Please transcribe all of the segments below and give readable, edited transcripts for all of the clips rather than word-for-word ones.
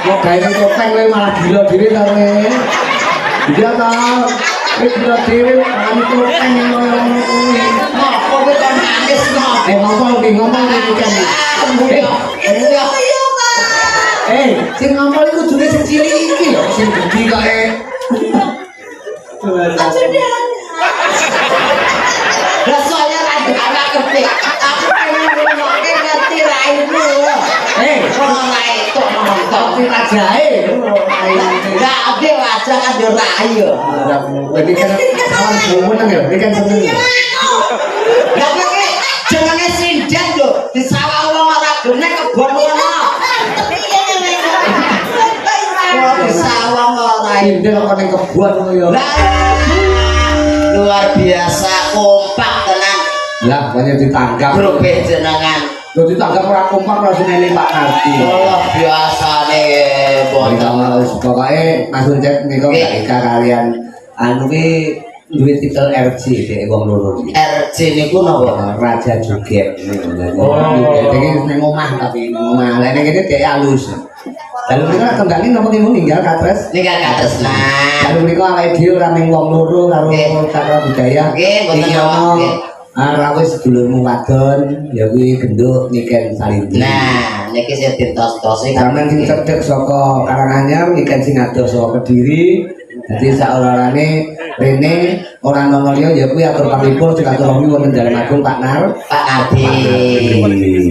Kok gawe topeng kowe malah gila dhewe ta kowe. Iya ta. Kowe gila dhewe kan topeng ngono kuwi. Kok kowe kok nangis kok? Ngomong iki kan. Sing ngomong iku kudune sing cilik iki lho, sing gedhi kae. Lah soalnya ada ngerti. Aku pengen ngerti ngerti raimu. Ora itu nonton Tapi rajae. Enggak ada wajah kan yo rai yo. Ini kan kawan seneng ya, ini kan seneng ya. Lah kowe jenenge sindan lho, disawah wong ora gene kebon ngono. Disawah ora Ini kok ning kebon ngono ya. Luar biasa kompak tenan. Lah banyak ditanggap. Grup jenengan. Lho ditanggap ora kompak langsung nene Pak Nardi. Luar biasane Kalau pokoke Mas Uncet nika Ika kalian anu ki duwe titel RJ dhek wong loro iki. RJ niku napa? Raja Joget. Iki ning omah tapi ning omah. Lah ning kene dhek alus. Lalu mereka tenggalin apa ki ninggal katres? Ninggal katres nah. Lalu mereka awake dhewe ora ming wong loro karo cara budaya. Nggih, mboten apa. Rawis sedulurmu wadon ya kuwi genduk Niken Salindi. Nah, niki sing ditos-tosi sampeyan sing cedhek saka Karanganyar Niken sing adoh saka Kediri. Dadi saorane rene ora ana liya ya kuwi atur pamipur silaturahmi wonten Dalam Agung Pak Nardi.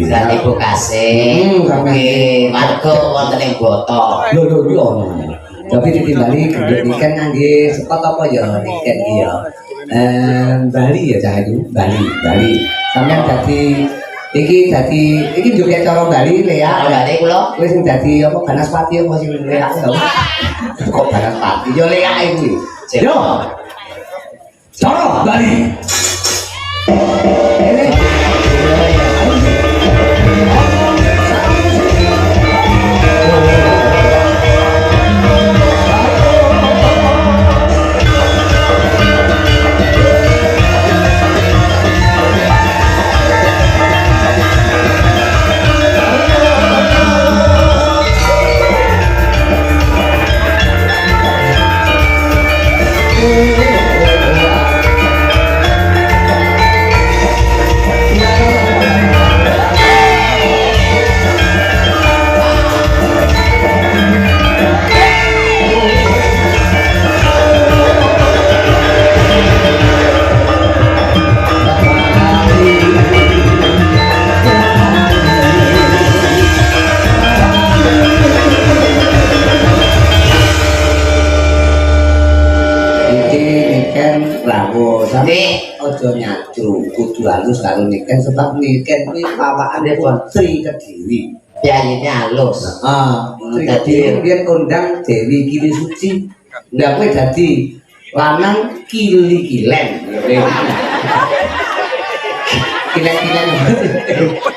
Dan Ibu Kasih. Nggih, marga wonten ing Boto. Lho iki ono. Tapi ditimbali genduk Niken ngangge sepot apa ya Niken iki ya. Bali ya cah itu Bali sampean dadi iki joget cara Bali Lea Bali kula wis sing dadi apa Banaspati apa sing Lea kok Banaspati yo Lea iku yo cara Bali ojo nyatu kudu halus karo Niken sebab Niken kuwi pawakane Putri Kediri. Piyayine halus. Putri Kediri biyen kondang Dewi Kili Suci. Lah kowe dadi lanang Kili-kilen. Kilen-kilen.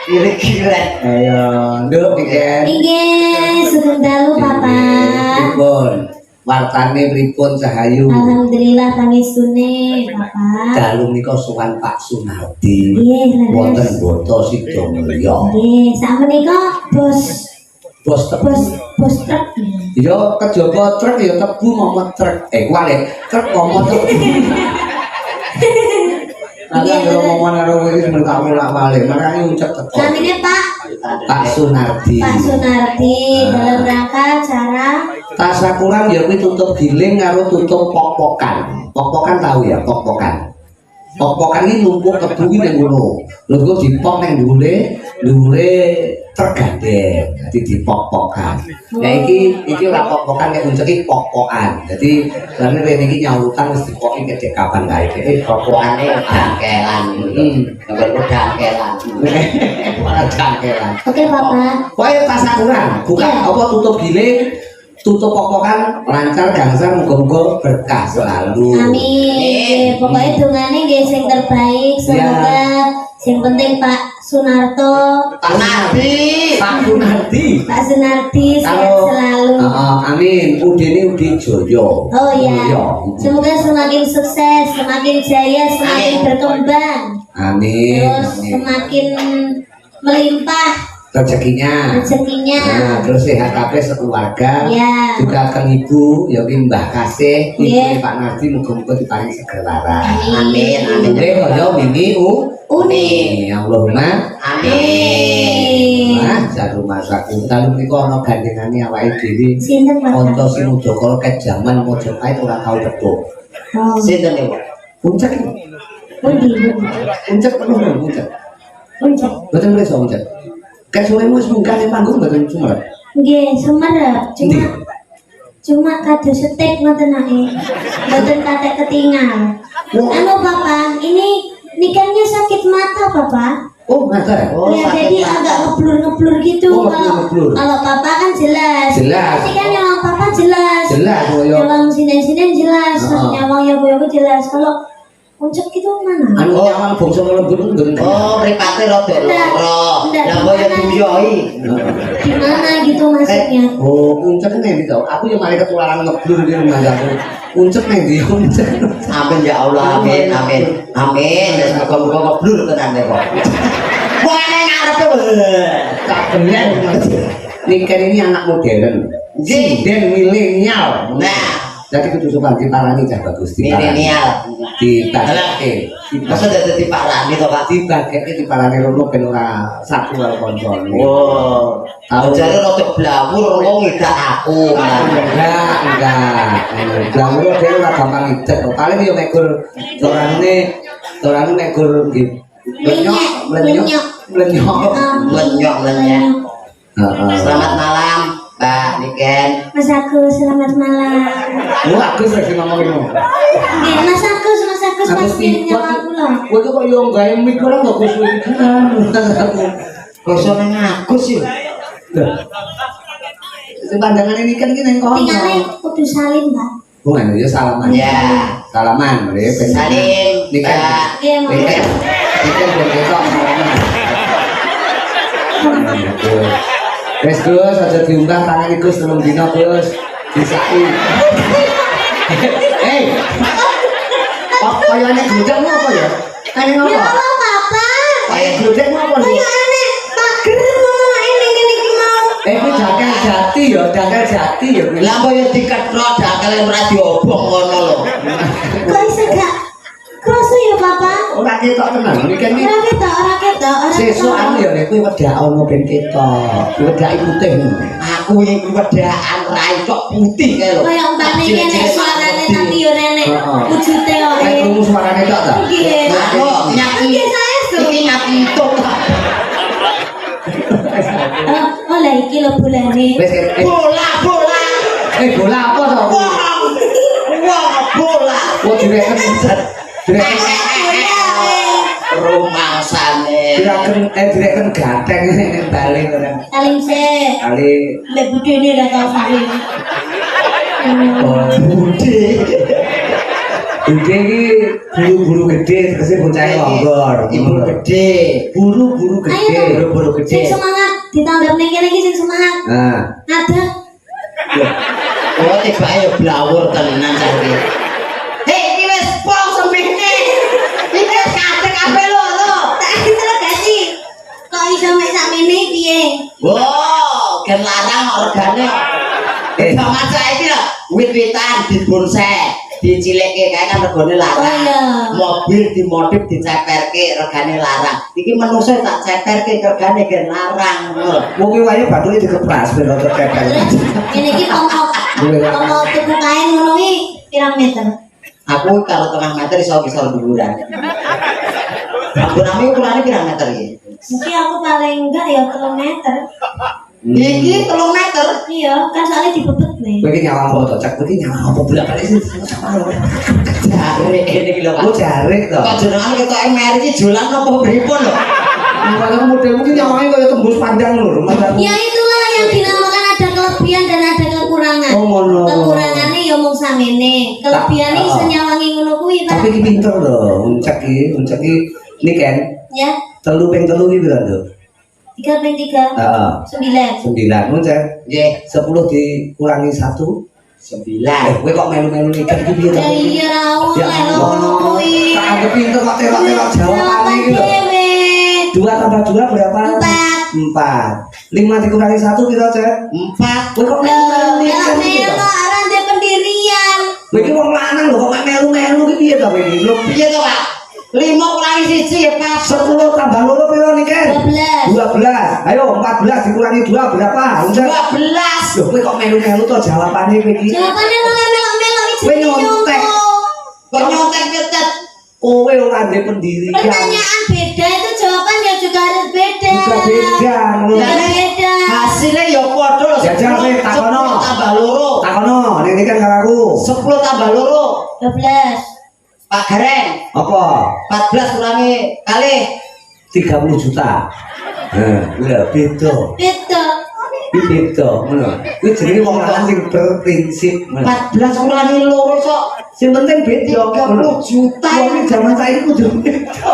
Kili-kilen. Ayo, nduk Niken. Nggih, sugeng dalu Papa. Pripun? Wartane pripun Cahayu? Alhamdulillah pangestune Papa. Dalu nika sowan Pak Sunardi. Nggih, wonten Boto Sidomulya. Nggih, sakmenika bos truk. Ya kejaba truk ya tebu momot truk. Kuwi truk momot tebu. Ada ngomong karo kowe iki semen tak bolak-balik, makane ucap teko. Namine Pak Sunardi. Pak Sunardi dalam rangka acara Tasakuran ya kuwi tutup giling karo tutup pok-pokan. Pok-pokan tahu ya, pok-pokan. Pok-pokan iki numpuk kebu iki ning ngono. Lho kok dipok ning dhuwure tergandeng. Dadi dipok-pokan. Nah iki ora pok-pokan nek uncek iki pok-pokan. Dadi lane rene iki nyautan wis dipoki nek kapan kae. Pokokane dangkelan. Nomor dangkelan. Ora dangkelan. Oke Papa. Kowe tasakuran, bukan apa tutup giling, tutup pok-pokan lancar gangsar muga-muga berkah selalu. Amin. Pokoknya dungane nggih sing terbaik, semoga sing penting Pak Sunarto, Pak Sunardi sehat selalu. Amin. Udine Udi Joyo. Oh ya. Semoga semakin sukses, semakin jaya, semakin berkembang. Amin. Terus semakin melimpah rezekinya. Nah, terus sehat kabeh sekeluarga. Ya. Juga ke ibu, ya ki Mbah Kasih, Iya. ibu Pak Nardi muga-muga diparingi seger waras. Amin, amin. Nggih kaya mimi Uni. Allahumma Amin. nah, jatuh masaku. Lalu niku ana gandengane awake dhewe. Sinten Pak? Kanca Sinudakara ket jaman Mojopahit ora tau teko. Oh. Sinten niku? Puncak. Undi. Puncak penuh puncak. Uncak. Mboten mrisa puncak. Kan sore wis mungkane panggung mboten sumerep. Nggih, sumerep. Cuma kado setek ngoten ae. Mboten katek ketinggal. Anu Papa, ini nikahnya sakit mata Papa. Oh, mata. Oh, Ya, sakit jadi mata. agak ngeblur-ngeblur gitu. Oh, Kalau ngeblur-ngeblur. kalau Papa kan jelas. Jelas. Pasti kan nyawang Papa jelas. Jelas koyo Nyawang sinen-sinen jelas. Heeh. Nyawang yogo-yogo jelas. Kalau puncak itu mana? anu nyawang bangsa lembut mboten. Oh, mripate rada loro. Ndak, Lah kok ya ndak. duyoi. Di mana gitu maksudnya? Oh, puncak nek ndi to? Aku yo mari ketularan ngeblur iki rumahku. Puncak nek ndi puncak. Amin ya Allah, amin, amin. Amin. Semoga-moga keblur tenan kok. Wong ana ngarepe Tak bener. Nikah ini anak modern. Sinden milenial. Nah, Jadi kudu sopan diparani cah bagus diparani. milenial. Dibageke. Masa dadi parani to, Pak? Dibageke diparani rono ben ora satu karo kancane. Oh, aku jare rada blawur wong ngidak aku. Enggak. Blawur dhewe ora gampang idek kok. Paling yo mekur torane mekur nggih. Lenyok. Lenyok, lenyok. Heeh. Selamat malam, Mbak Niken. Mas Agus, selamat malam. Lu Agus lagi ngomong ngono. Nggih, Mas Agus pasti nyawa kula. Kowe kok yo gawe mik ora kok kuwi iki. Basa nang Agus yo. Pandangan ini kan iki nang kono. Tinggalnya kudu salim, Pak. Oh, ya salaman. Ya. Salaman, nggih. Salim, Niken. Mbak. Iya, Mas. Niken ben ketok salaman. Wes Gus, aja diunggah tangan iki Gus 3 dina Gus. Disaki. Hei. Kok kayane gludekmu apa ya? Kene Ya ngopo? Allah, Papa. Kayak gludekmu apa lho? Kayak aneh, pager ngono ini mau. Iku dakel jati ya, dakel jati ya. Lah kok ya diketrok dakale ora diobong ngono lho. Kok iso gak kroso ya, Papa? Ora ketok tenan. Niken iki Ora ketok. sesuk anu ya nek kowe wedak ono ben ketok. Wedaki putih. Aku iki wedaan ra iso putih kae lho. Kayak umpane kene suarane tapi yo nenek Heeh. wujute yo. Nek krungu suarane tok ta? Nggih. Aku nyaki. Nggih, saya su. Iki nyaki entuk. Oh, lah iki lho bulane. Wes Bola. bola apa to? Wah, bola. Kok direken pusat. Direken direken gateng ning bali ora. Salim se. Kali Mbak Budi ini udah tahu salim. Budi. Budi iki buru-buru gede terus bocah longgor. Ibu gede. Buru-buru gede, Ayo, buru-buru Sing gede. semangat ditanggap ning kene iki sing semangat. Nah, Ada. Oh, tiba ayo blawur tenan saiki. Hei, iki wis pol sempene. Iki wis kadek kabeh lho. Tak terus ganti. Kok iso mek sakmene piye? Wow, gen larang organe. Zaman saiki lho, wit-witan dibonsai, dicileke kae kan regane larang. Oh, iya. Mobil dimodif diceperke regane larang. Iki manusa tak ceperke regane gen larang. wong iki wae bathuke dikepras ben ora kepepet. Ini iki pomok tuku kain ngono iki pirang meter? Aku kalau tengah meter iso bisa dhuwuran. Aku nami ukurane pirang meter iki? Mungkin aku paling enggak ya 3 meter. Iki 3 meter. Iya, kan soalnya dibebet nih. Kowe iki nyawang apa to? Cak kowe iki nyawang apa bolak-balik sih? Jare ini iki lho, Lu Pak. jarik to. Kok jenengan ketoke meri iki jolan apa pripun lho? Kalau modelmu ki nyawangnya kayak tembus panjang lho. Ya itulah yang dinamakan ada kelebihan dan ada kekurangan. Oh, ngono. Kekurangannya ya mung samene, kelebihannya iso nyawangi ngono kuwi, Pak. Tapi iki pinter lho, uncak iki Niken. Ya, 3 ping 3 iki pira to? 3 ping 3. Heeh. 9. 9 uncak. Nggih, 10 dikurangi 1. 9. Kowe kok melu-melu Niken iki piye to? Ya iya ra Ya oleh lho ngono kuwi. Tak anggap pinter kok terok-terok jawabane iki lho. Dewe. 2 tambah 2 berapa? 4. 4. 5 dikurangi 1 piro, Cek? 4. Kowe kok Melo aran de pendirian. Kowe iki wong lanang lho kok melu-melu iki piye to kowe iki? Lho, Piye to, Pak? 5 kurangi 1 ya, Pak. 10 tambah 2 piro niki? 12. 12. Ayo 14 dikurangi 2 berapa? 12. Loh, kowe kok melu-melu to jawabane kowe iki? Jawabannya malah melo-melo iki Kowe nyontek. Kok nyontek-nyontek? Kowe ora ndek pendirian. Pertanyaan beda itu jawabannya juga harus beda. Juga beda, lho. Juga beda. Hasilnya ya padha lho. Jajal kowe takono. 10 tambah 2. Takono, ning iki kan karo aku. 10 tambah 2. 12. Pak Gareng. Apa? 14 kurangi kali 30 juta. Lha beda. Beda. Iki beda, ngono. Kuwi jenenge wong lanang sing berprinsip. 14 kurangi 2 sok. Sing penting beda 30 juta. Wong zaman saiki kudu beda.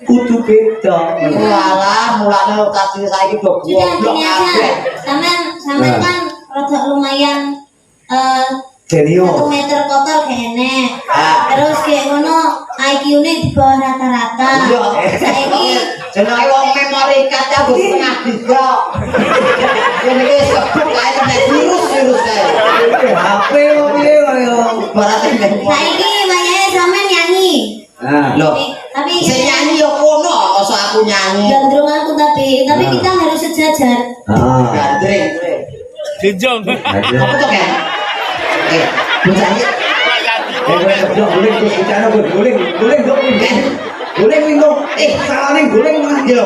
Kudu beda. Walah, mulane kasih saiki do Sudah goblok gini aja. kabeh. Sampean Nah. kan rada lumayan 1 Genio. meter kotor kene. Ah. Terus kayak ngono IQ-ne di bawah rata-rata. Iya. Saiki Jenenge wong memori card aku setengah giga. Kene iki sebut kae nek virus kae. HP kok piye kaya. Barate nek. saiki wayahe sampean nyanyi. Nah, Loh, Tapi sing nyanyi ya kono, masa aku nyanyi. gandrung aku tapi Nah. kita harus sejajar. ah. Gandring. Dijong. Apa tuh kan? Bocah iki Guling terus bicara guling dong. Guling window. Salahnya guling mah. yo.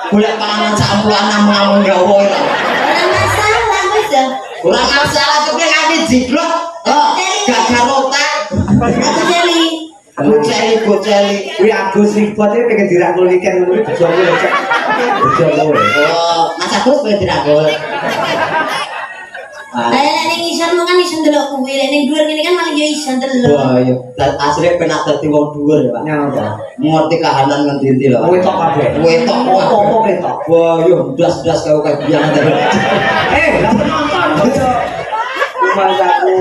Golek panganan sampulan nang Jawa ya. Ora masalah wis ya. Ora masalah kok nganti jiblok. Oh, gak garota. Aku jeli. Boceli. Kuwi Agus ribet pengen dirangkul ikan ngono iki bojomu lho, Cek. Bojomu. Oh, Mas Agus kowe dirangkul. Lah ning isan mau kan isan delok kuwi, lek ning dhuwur ngene kan malah yo isan delok. Wah, iya. Asline penak dadi wong dhuwur ya, Pak. Nyapa? Ngerti kahanan ngendi-endi lho. Pak. Wetok kabeh. Wetok. Apa wetok? Wah, yo blas-blas karo kayak biang tadi. Lah penonton. Masaku.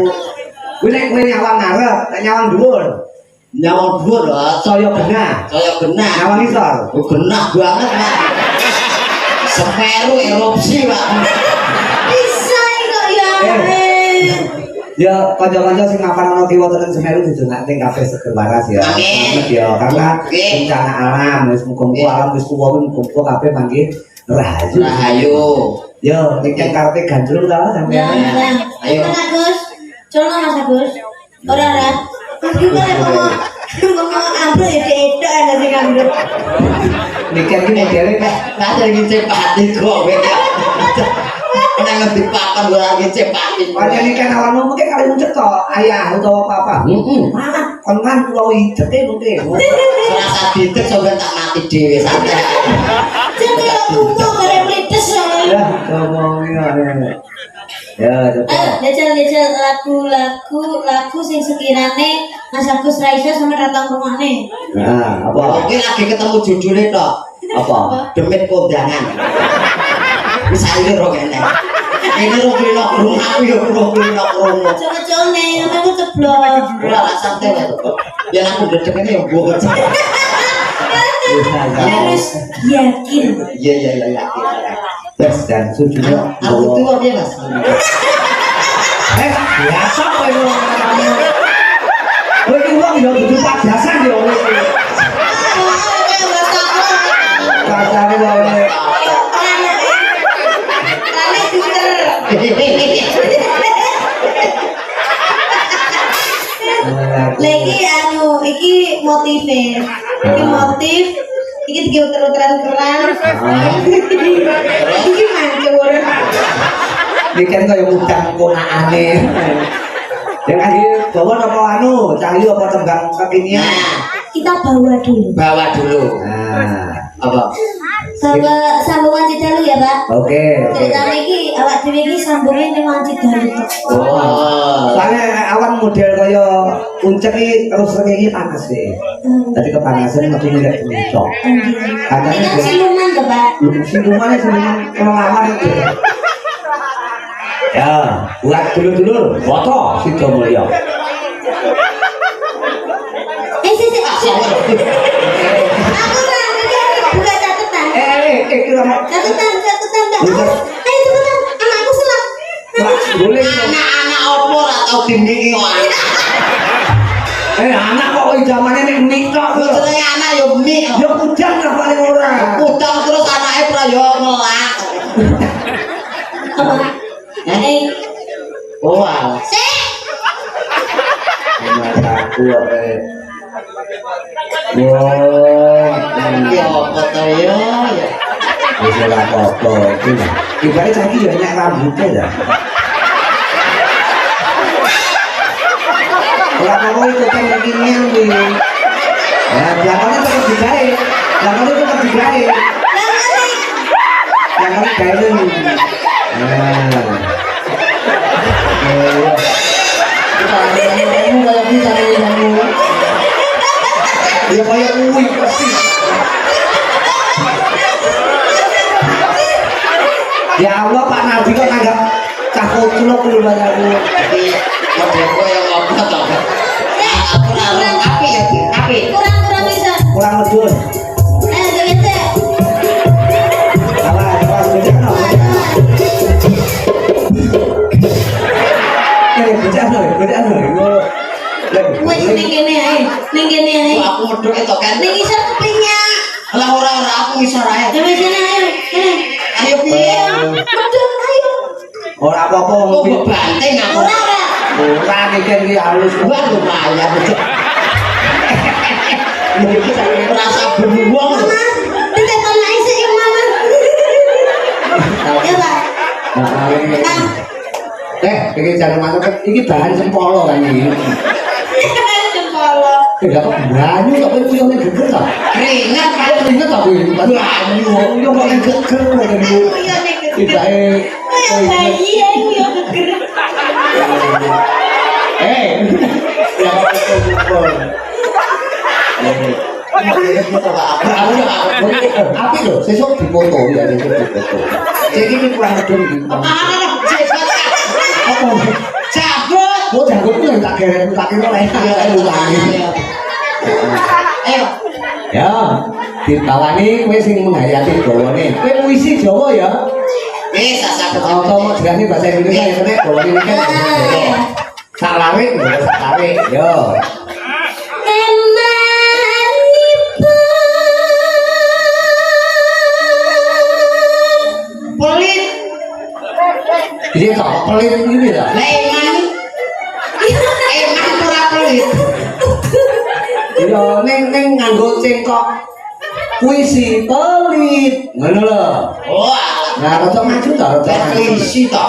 Kuwi nek kowe nyawang ngarep, nek nyawang dhuwur, Nyawang dhuwur lho. saya genah. Saya genah. Nyawang isor. Oh, genah banget, Pak. Semeru erupsi, Pak. Bisa kok ya. Ya, kanca-kanca sing mapan ana kiwa ten Semeru didongake kabeh seger waras ya. Amin. Selamat ya, karena Oke. bencana alam wis muga-muga alam wis kuwa muga-muga kabeh mangke rahayu. Rahayu. Yo, iki karepe gandrung ta Ya, sampeyan. ya. Ayo. Mas Agus. Cono Mas Agus. Ora. Kita lek ngomong ambruk ya dedok ana sing ambruk. Niki iki modele Nah, jadi cepati kok, Nang ngerti papan gue lagi cepati. Pancen iki kan awakmu mungkin kali muncul to ayah utawa papa. Mana kon kan pulau idete mungkin. Serasa ditek sampe tak mati dhewe santai. Jadi aku mau kare mlites soalnya. Ya, ngomongin ya. Ya, coba. Jajal lagu sing sekirane Mas Agus Raisa sama datang rumahne. Nah, apa? Oke lagi ketemu judulnya tok. Apa? Demit kondangan. Bisa ini roh kene. Ini roh kulino krungu aku ya roh kulino krungu. Coba-coba aku ceblok. Ora lah santai wae. Ya aku dedek ini ya gua. Harus yakin. Iya. Tes dan suju. Aku tuh dia Mas. Biasa kowe ngomong. Kowe iki wong yo kudu pajasan yo kowe. Pacare wae. Lagi iki motive. Iki motif. Iki tiga uter-uteran keran. Iki mancur. Iki kan kaya mudang ponakane. Yang akhir bawa apa anu, cahyo apa tembang kekinian. Nah, Kita bawa dulu. bawa dulu. Nah, Apa? Sambungan Cidalu ya, Pak. oke. Ceritanya iki awak dhewe iki sambungnya memang Cidalu. Oh. Soalnya awan model kaya puncak iki terus iki panas deh. Tadi kepanasan metu nek puncak. Ini kan siluman tuh, Pak. Siluman kelelawan itu. Ya, buat dulur-dulur, foto Sido Mulyo. Sih. Aku lah, ini buka catatan. kira mau. Catatan. Ayo cepetan, anakku salah. Boleh. Anak-anak opo lah tau dimiki kok anak. Anak kok zamane nek nikah lho. Jenenge anak yo mik. Ya kudang lah paling ora. Udang terus anake prayo ngelak. Oh, alah. Aku Ya apa to yo ya. wis ora apa-apa iki. Ibare saiki ya nyak rambutnya ya. Ora apa-apa itu kan iki nyambi. Ya, belakangnya tetap digawe. Belakangnya tetap digawe. Belakangnya gawe. Ya kayak kuwi pasti. Ya Allah Pak Nabi kok nanggap cah kucluk lho banyak aku. Model koyo apa to? Aku ora apik ya, apik. Kurang bisa. Kurang medun. Ayo joget. Salah, bejano. Bejano. Wes ning kene ae. Aku modok itu kan. Ning isor keplinya. Lah ora aku iso ae. Coba sini ayo. Ayo piye? Medun ayo. Ora apa-apa Kok mungkin. bebanting aku. Ora. Ora iki halus. Wah lumayan. Iki sampe merasa beruang. Mama, tidak pernah isi ya mama. Ya Pak. Iki jangan masuk iki bahan sempolo kan iki. Jempolo. Dapat banyu kok kowe yo ning geger ta. Keringat kan. Kok inget ta kowe? Banyu yo kok ning geger kan. Iya nih. Tibake Bayi ayo geger. ya kok Api lho, sesuk dipoto ya, sesuk dipoto. Jadi ini kurang medun iki. Apa? Cabut. Oh, janggut itu yang tak geret, tak kira lain kayak ulangi. Ayo. Ya, ditawani kowe sing menghayati gawane. Kowe puisi Jawa ya. Bisa sabut. Atau mau jelani bahasa Indonesia ya kene gawane iki kan. Salawit, salawit. Yo. Pelit. Jadi tak pelit ini lah. Leman. Eman ora pelit. Ya neng nganggo cengkok puisi pelit. Ngono lho. Oh, Nah, rada maju ta, rada maju. puisi to.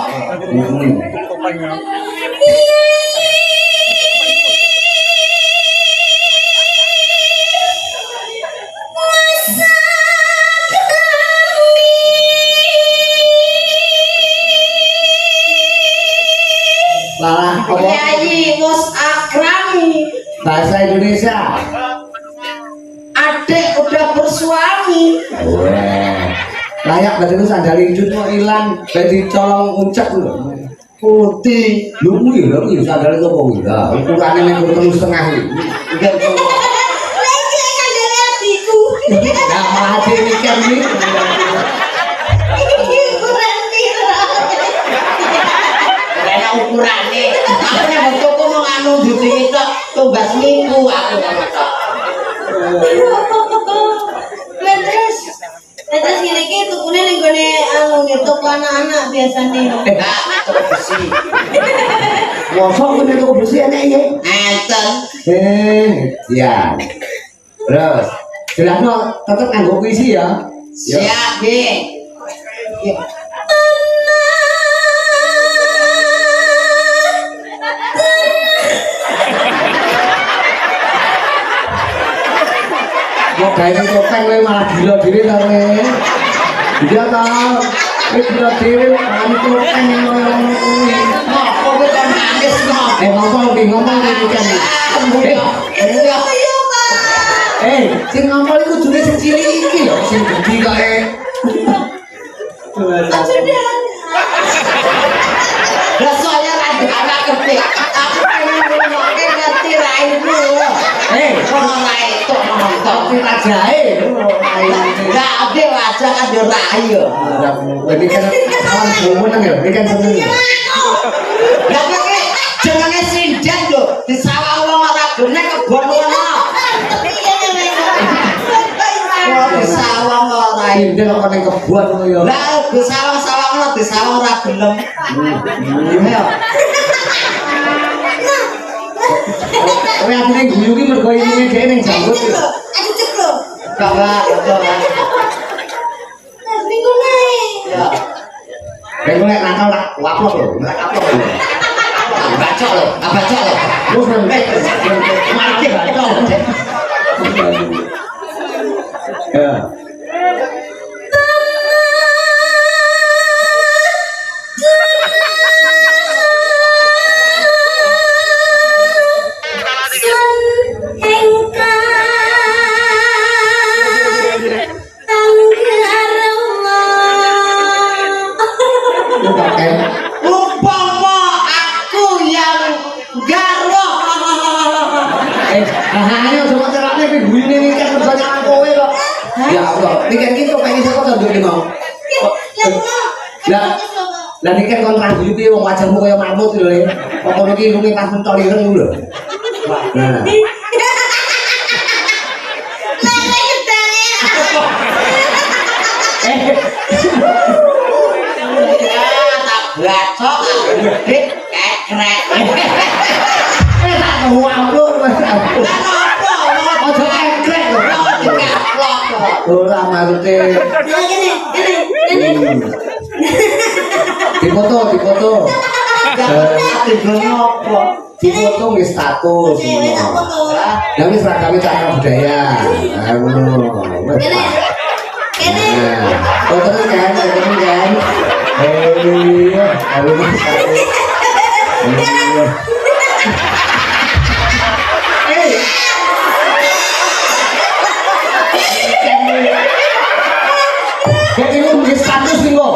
Lalah apa? Yayi bos akrami. Bahasa Indonesia. Adek udah bersuami. Wah. Layak dari itu sandal injut mau hilang, jadi colong uncak lho. Putih. Lu kuwi lho, kuwi sandal itu apa kuwi? Lah, ukurane ning telu setengah iki. Lagi kan dari hatiku. Nah, malah dhewe kan iki. Kurang tira. Karena ukurannya. Aku nek toko mau anu duting itu tumbas minggu aku ngono tok. Terus gini ki tukune ning gone anu nih toko anak-anak biasane. Enggak, toko besi. Mosok ngene kok besi enek ya. Enten. Ya. Terus, jelasno tetep nganggo puisi ya. Siap, Bi. Mau gawe topeng kowe malah gila dhewe ta kowe. Iya ta. Kowe gila dhewe kan topeng ngono kuwi. Kok kowe kok nangis kok? Ngomong iki kan. Iya. Sing ngomong iku kudune sing cilik iki lho, sing gedhi kae. Lah soalnya anak kerja. Aku pengen ngomongke ngerti ra ilmu. Ora itu nonton. Tapi tak wajahe. Enggak ada wajah kan yo rai yo. Ini kan kawan seneng ya, ini kan seneng ya. Lah kok jenenge sindan lho, disawang wong ora gene kebon ngono. Disawang ora. Sindan kok ning kebon ngono ya. Lah disawang-sawang ora disawang ora gelem. Ayo. Kowe atine guyu ki mergo ini dhewe ning jambut. Aduh ceklo. Coba. Minggu naik. Ya. Kowe nek nakal tak waplok lho, nek apa lho. Bacok lho. Terus Mati bacok. ya. Umpama aku yang garwa. Ayo coba cerakne iki guyune iki kan banyak kowe kok. Ya Allah, iki kan kita pengen sapa to nduk mau. Lah iki kan kon guyu piye wong wajahmu kaya mamut lho. Kok kono iki lunge pas mentol ireng lho. Nah. Bacok gede kekrek. Tak mau ampun Mas. Ojo kekrek lho. Ora maksude. Dipoto. Dipoto wis status. Ya wis ragame cara budaya. Nah ngono. Oh terus kan. Iya, aduh Mas. Kayak ini mungkin status nih kok.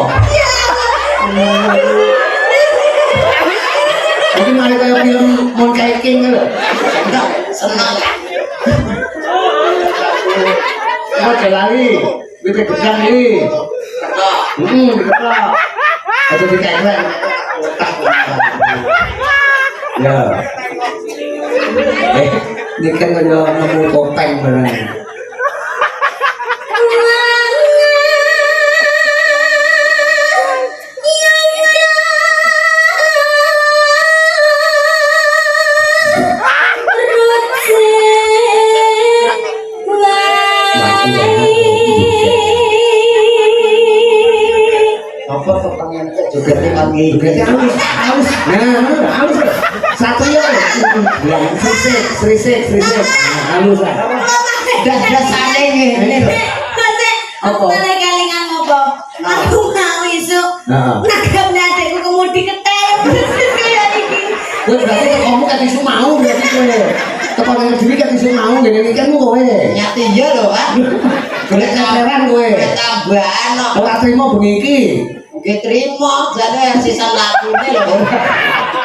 Mungkin ada kayak film Monkey King gitu. Enggak, senang. Ada lagi, bibit gedang ini. Dikeplak. Atau dikeplak. Ya. Ini kan kaya nemu topeng beneran. Apa pertanyaan juga dipanggil? Halus. Nah, halus. Satu ya. Yang serisik. Halus lah. Dah saling ini. Aku malah kalingan ngopo. Aku mau isuk. Nagam adekku kemudi ketem. Kayak iki. Kowe berarti kamu kan isu mau berarti kowe. Kepangan dhewe kan isu mau ngene iki kan kowe. Nyati iya lho, Pak. Golek campuran kowe. Tambahan kok. Ora trimo bengi iki. Nggih trimo, jane sisa lakune lho.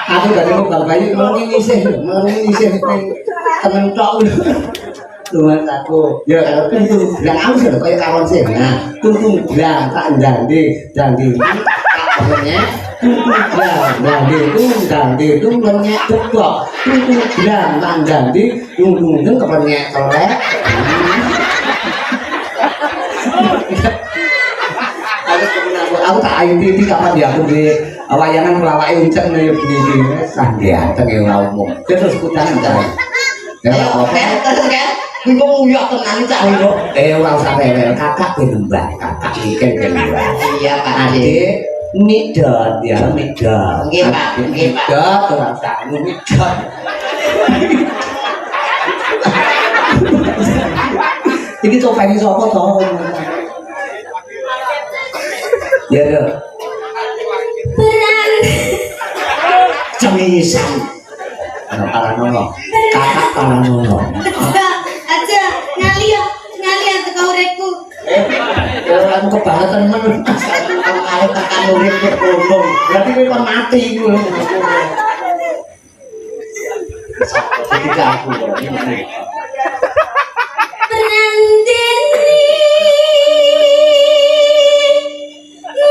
Aku gak mau Bang Bayu mau ngisih temen tok. Tuhan aku. Ya kalau tungtung bilang halus lho kaya karon sih. Nah, tungtung bilang tak ndandi. Pokoknya dandi tung lenyek ceplok. Tungtung bilang tak ndandi tungtung kepenyek telek. Aku tak ayu pipi kapan dia aku di wayangan melawai unceng nih begini sandi anteng yang umum terus kudan kan ya apa Terus kan, iku nguyok tenan cak lho. ora usah rewel kakak mbah kakak iki kan Iya, Pak. adik midot ya midot Nggih, Pak. Nggih, Pak. midot ora usah midot iki topeng sapa to ya ya Peran. Cemisan. Paranono kakak paranono Aja ngalia teko uripku. orang kebangetan men Kalau tekan urip berkolong. berarti kowe kon mati iku Ketika aku. Peran ngandeni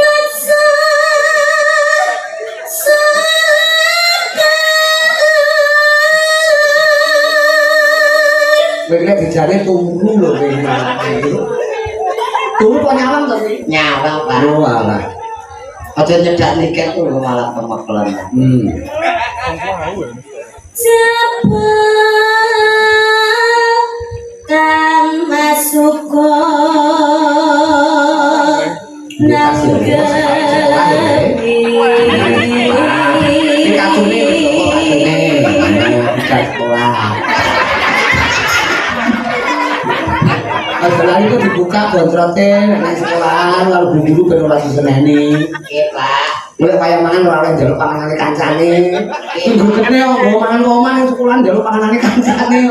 nasa Wengnya dijane turu lho wengnya. Turu kok nyawang to iki? Nyawang, Pak. Oh alah. Aja nyedak niket tuh malah pemekelan. Siapa kang masuko nang Ini kacune bisa sekolah. Sekolah itu dibuka bontrote nek sekolahan lalu guru ben ora diseneni. Oke, Pak. Mulai kaya mangan ora oleh njaluk panganane kancane. Tunggu kene kok nggo mangan omah ning sekolahan njaluk panganane kancane.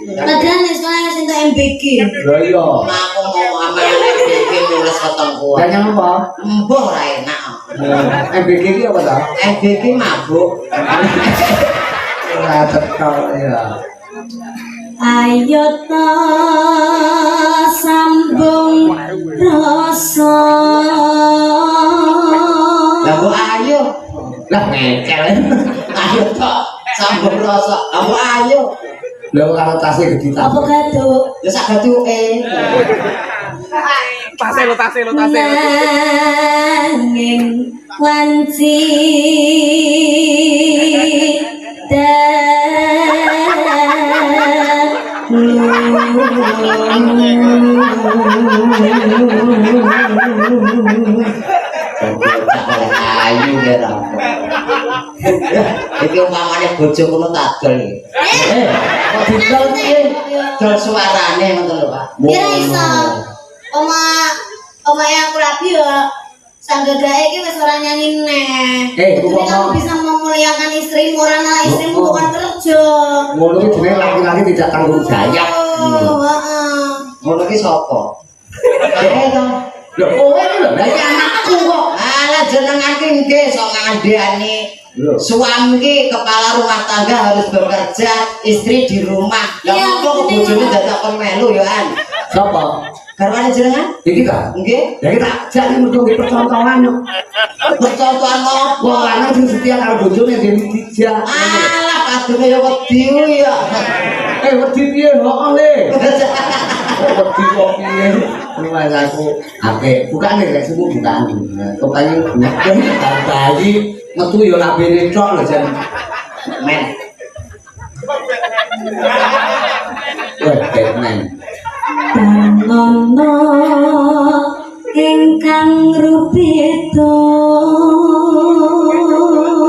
padahal nek sekolah wis entuk MBG. Lho iya. Aku mau amane iki nulis potong kuat. Dan yang apa? Embuh ra enak. MBG iki apa ta? MBG mabuk. Ora teko ya. Ayo ta sambung rasa. Lah kok ayo. Lah ngekel. Ayo tok sambung rasa. Aku ayo. Lho kalau tasnya gede tas. Apa gaduk? Ya sak gaduke. Tase lo. Nanging wanci Ayu ya rampung. Iki umpamane bojo ngono tak dol. Kok didol piye? Dol suarane ngoten lho, Pak. ya iso. Oma yang aku rapi ya sanggagae iki wis ora nyanyi neh. Jadi kamu bisa memuliakan istrimu, ora nala istrimu bukan kerja. Ngono iki jenenge laki-laki tidak tanggung jawab. Oh, heeh. Ngono ki sapa? Eh to. Lho kowe iki lho, lha iki anakku kok. Alah jenengan ki nggih sok ngandhani. Suami ki kepala rumah tangga harus bekerja, istri di rumah. Lah Iya, kok bener. bojone dadak kon melu ya an. Sapa? Garwane jenengan? Iki ta? Nggih. Ya kita jadi mergo nggih percontohan. Percontohan Wong apa? lanang sing setia karo bojone dhewe dijak. Alah kadune ya wedi ya. Wedi piye kok le? Wedi kok piye? Mas aku apik. Bukane rek suku bukaan. Kok pengen bayi metu yo labene tok lho jan. Men. Wah, Batman. Tangono ingkang rupita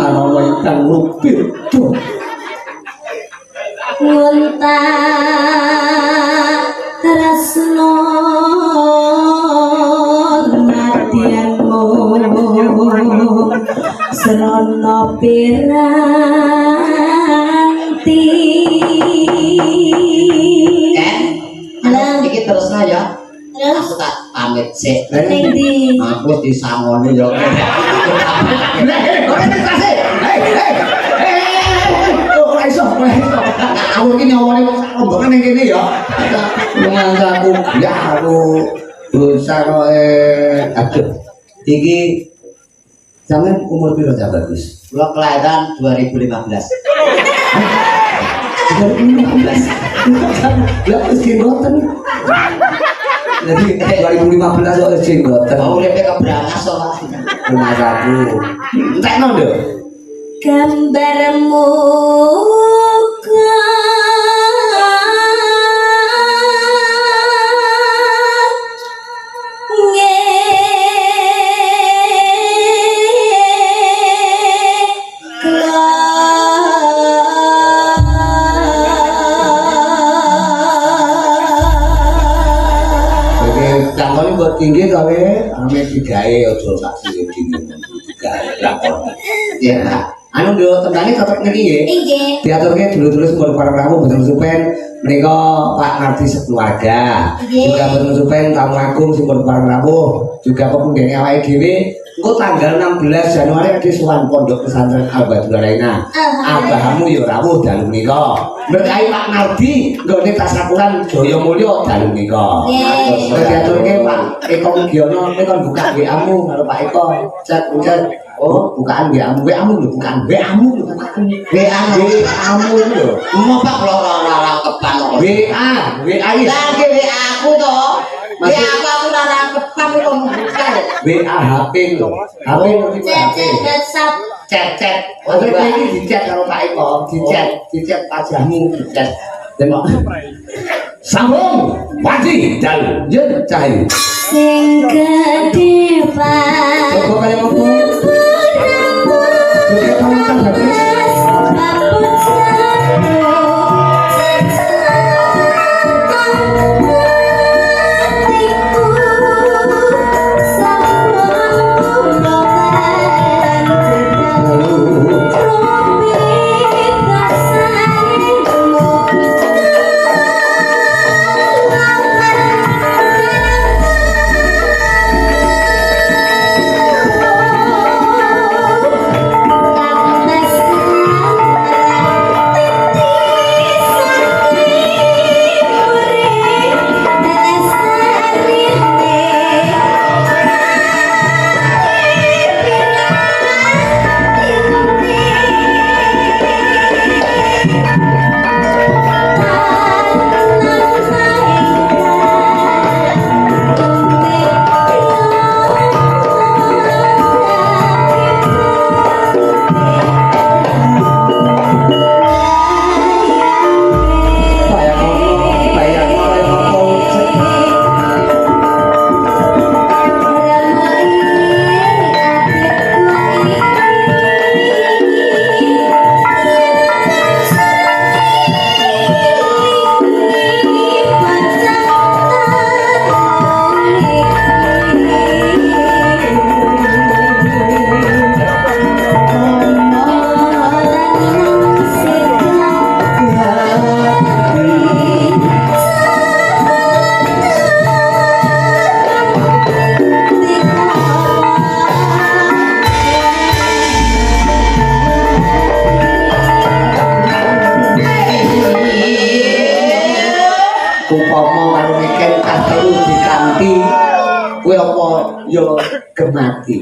Kalau ingkang lupit tuh. ngunta tresno nadyanmu srana piranti. Iki terusna ya. Terus Aku tak pamit sik. ning ndi? Aku disangoni ya. Aku ini awalnya mau rombongan yang gini ya. Masa aku ya aku berusaha aduh. Iki sampai umur berapa ya bagus? Kula kelahiran 2015. 2015. Ya wis jenggoten. Jadi 2015 kok wis jenggoten. Mau uripe kebrangas kok. Mas aku. Entekno lho. Gambarmu Cangkone buat tinggi tapi ame digawe aja sak sing dingin. Digawe lakon. Ya. Anu yo tendane tetep niki nggih. Nggih. Diaturke dulu-dulu sumber para pramu boten supen menika Pak Nardi sekeluarga. Nggih. Juga boten supen tamu agung sumber para pramu juga pemunggungnya awake dhewe engko tanggal 16 Januari ada sowan pondok pesantren Al-Badrul Alaina. Abahmu ya rawuh dalu menika. Berkahi Pak Nardi nggone tasakuran Jaya Mulya dalu menika. Nggih. Terus diaturke Pak Eko Mugiono nek kon buka WA-mu karo Pak Eko. Cek ujar oh bukaan WA-mu lho bukan WA-mu lho bukan WA-mu lho. Mau Pak lara kepan kok. WA iki. Lah ke WA aku to. WA aku lara kepan kok buka. WA HP lho. HP ngerti HP. WhatsApp. Chat. Maksudnya ini dicet karo Pak Eko, dicet wajahmu, dicet. Tengok. Sambung, wajib dalu, yen cahayu. Sing gedhe Pak. Coba kaya ngopo? Coba kamu kan bagus. Yo gemati.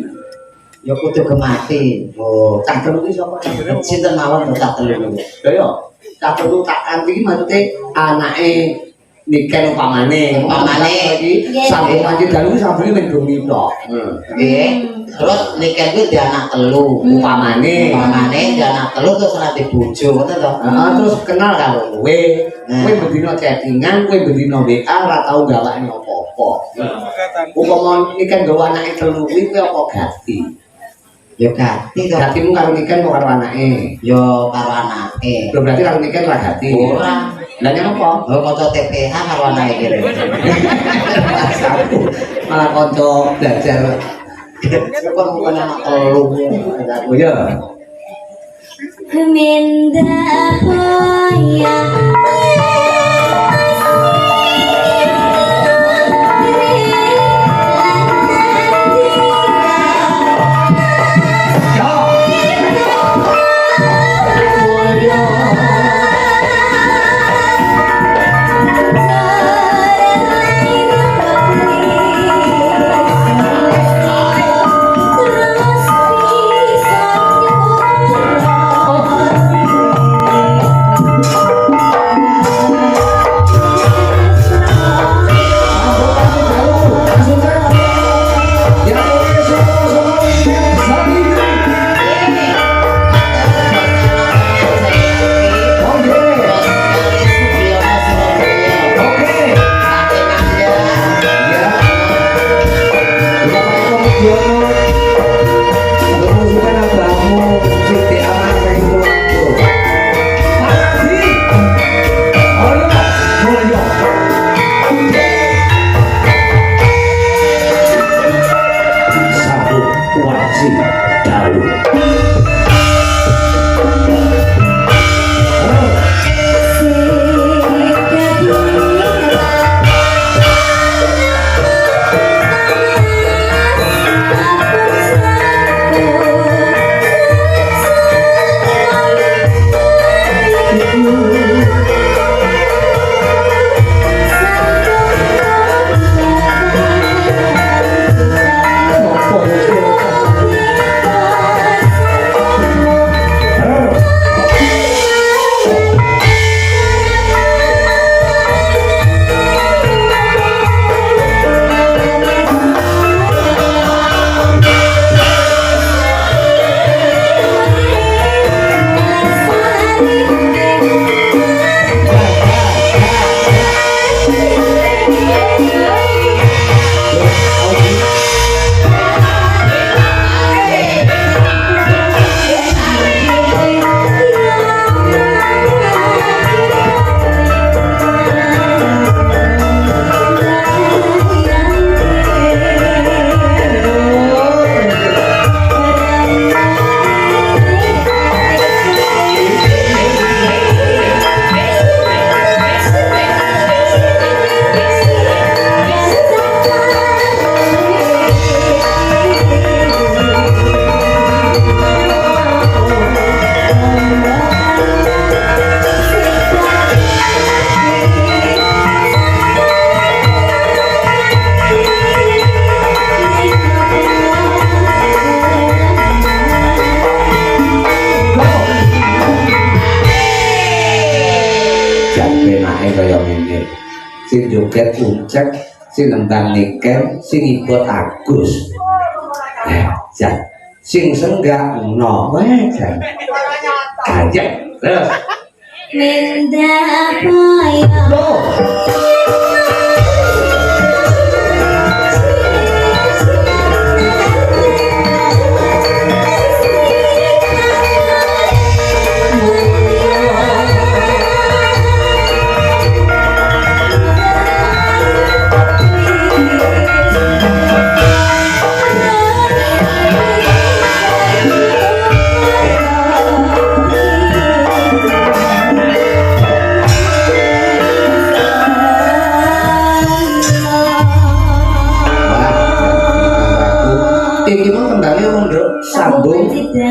Ya kudu gemati. Oh, cah telu iki sapa? Sinten mawon to cah telu. Lha yo, cah telu tak kanthi iki maksude anake Niken upamane iki sambung manci dalu sambunge men bumi tok. Nggih. Terus Niken kuwi di anak telu. Upamane di anak telu terus ora di bojo ngoten to. Heeh, terus kenal karo kowe. Kowe bendina chattingan, kowe bendina WA ora tau gawakne apa-apa. Upama Niken gawa anake telu kuwi kowe apa ganti? Ya ganti to. Gantimu karo Niken karo anake. Ya karo anake. Lho berarti karo Niken ora ganti. Ora. Lah nyapa? Lho kanca TPH karo anake kene. Malah kanca belajar. Kok bukan anak telu. Oh ya. Minda boya sing joget Ucek, sing nembang Niken, sing ikut Agus. Jan, sing senggak no, jan. Kajak, terus. Minda apa ya? Loh. Iki mau tembangnya mondok sambung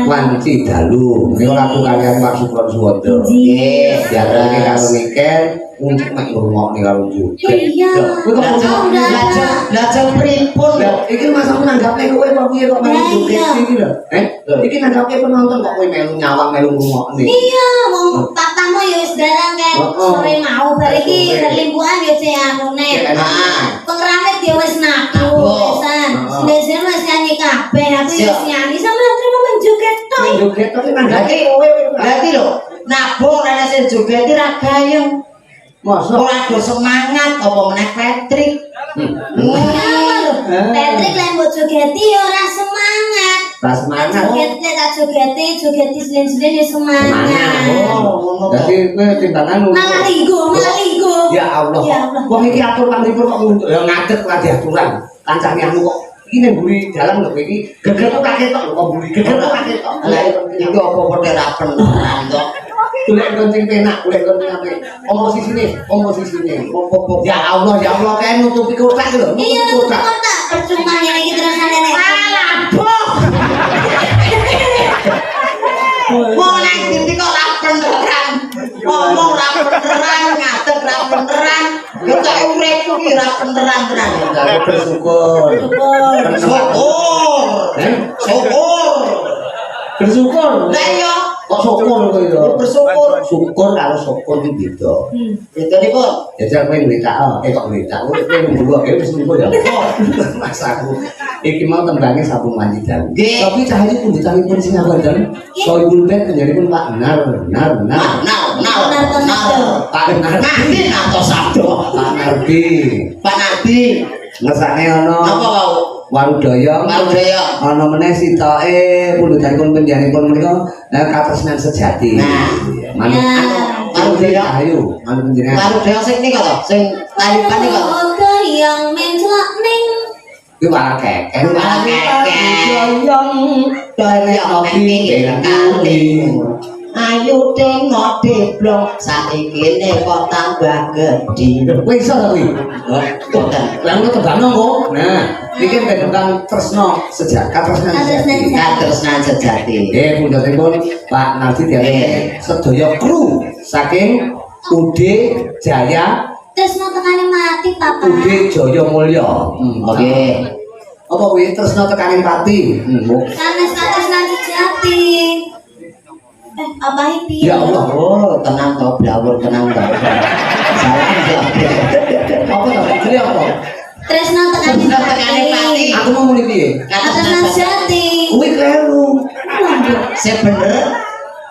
wanci dalu. Ini lagu kalian Pak Sukron Suwondo. Nggih, Diarani karo Niken untuk mek ngrungokne karo juga. Iya. Kowe kok Lajeng pripun? Lah, iki masa nanggapne kowe kok piye kok melu joget iki lho. Iki nanggapne penonton kok kowe melu nyawang melu ngrungokne. Iya, wong papamu ya wis dalang kan sore mau bar iki limbuhan ya cek anune. Pengrame dia wis naku pisan. Sendiri wis nyanyi kabeh, aku ya wis nyanyi sampe terima menjoget tok. Joget tapi nanggapne kowe. Berarti lho, nabung ana sing joget iki ra gayeng. Masa Ora do semangat apa meneh Patrick. Patrick lan mbok jogeti ya ora semangat. pas semangat. Joget tak jogeti selen-selen ya semangat. Ngono to. Jadi kowe timbangan Malah ligo. Ya Allah. Ya Allah. Wong iki atur panglipur kok untuk ya ngadeg lah diaturan. Kancane anu kok iki ning mburi dalan lho iki geger kok kaketok lho kok mburi geger kok kaketok. Lah iki apa kok ora beneran to. Golek koncing penak, golek koncing apik. Oposisine. Ya Allah kae nutupi kotak lho. Iya tuh kotak. Percuma yang iki terus ada nek. Mau nang ndi kok ora beneran. Ngomong ora beneran, ngadeg ora beneran. Yo tak uripku iki ora beneran tenan. Bersyukur. Bersyukur. Lah iya, Kok syukur kowe yo? bersyukur. Syukur karo syukur iki beda. Itu niku. Jajal kowe ngritak, kok ngritak. Kowe nunggu wae wis nunggu ya. Mas aku iki mau tembange sabung mandi dalu. Nggih. Tapi cahaya pundhutanipun sing awal-awal soibul bet njenipun Pak Benar. Pak Benar. Nanti nato sabdo. Pak Nardi. Pak Nardi. Ngesane ana Apa wau? Warudaya. Warudaya. Ana meneh sitoke pundhutanipun panjenenganipun menika katresnan sejati. Nah. Manut Warudaya. ayo, manut panjenengan. Warudaya sing niku lho, sing taripan niku. Oke yang mencelak ning Kuwi warak keken. Warak keken. Dari api kali. Ayo tengok deblok saiki ne kok tambah gedhi. Kowe iso ta kuwi? Boten. Lah ngono tebakno kok. Nah, iki tentang tresno sejak katresnan sejati. Katresnan sejati. Pundhutipun Pak Nardi diarani sedaya kru saking UD Jaya tresno tekane mati papa. UD Jaya Mulya. Oke. Apa kuwi tresno tekaning pati? Sanes katresnan sejati. Apa iki? Ya Allah. Oh, tenang to, blawur tenang to. Salah ya. Apa to? Jadi apa? Tresno tekane mati. Aku mau muni piye? Katresnan sejati. Kuwi kleru. Sing bener.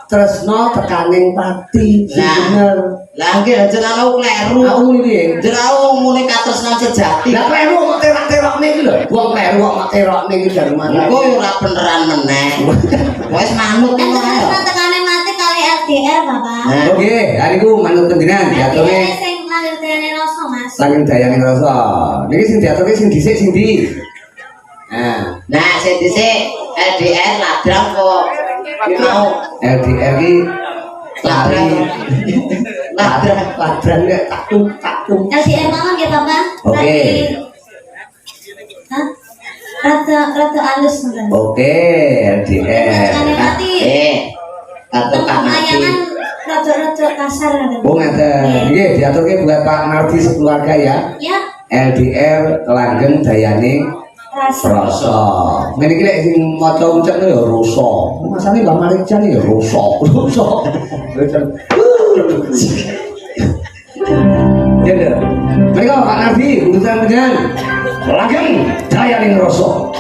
Tresno tekaning pati. Nah. Bener. Lah nggih jeneng aku kleru. Aku muni piye? Jeneng muni katresnan sejati. Lah kleru kok terak-terakne iki lho. Wong kleru kok mak terakne iki dari mana? Engko yo ora beneran meneh. Wis manut ngono ae. Tresno tekane mati kali LDR Bapak. Oke, hari ku manut panjenengan diaturke Sing lahir dene rasa Mas. saking dayange rasa. Niki sing diaturke sing dhisik sing ndi? Nah, sing dhisik LDR ladrang kok mau LDR ki lari ladrang nek takung. LDR mawon nggih Bapak. Oke. Hah? Rada halus ngoten. Oke, LDR. Tekane mati. Kata Pak Nardi. Layangan rada kasar ngoten. Oh ngeten. Nggih diaturke buat Pak Nardi sekeluarga ya. Ya, LDR langgeng dayane rasa. rasa. Ngene iki lek sing maca ucapne ya rasa. Masane Mbak Marijan ya rasa. Ya lho. Mereka Pak Nardi urusan dengan Langgeng Jaya ning rasa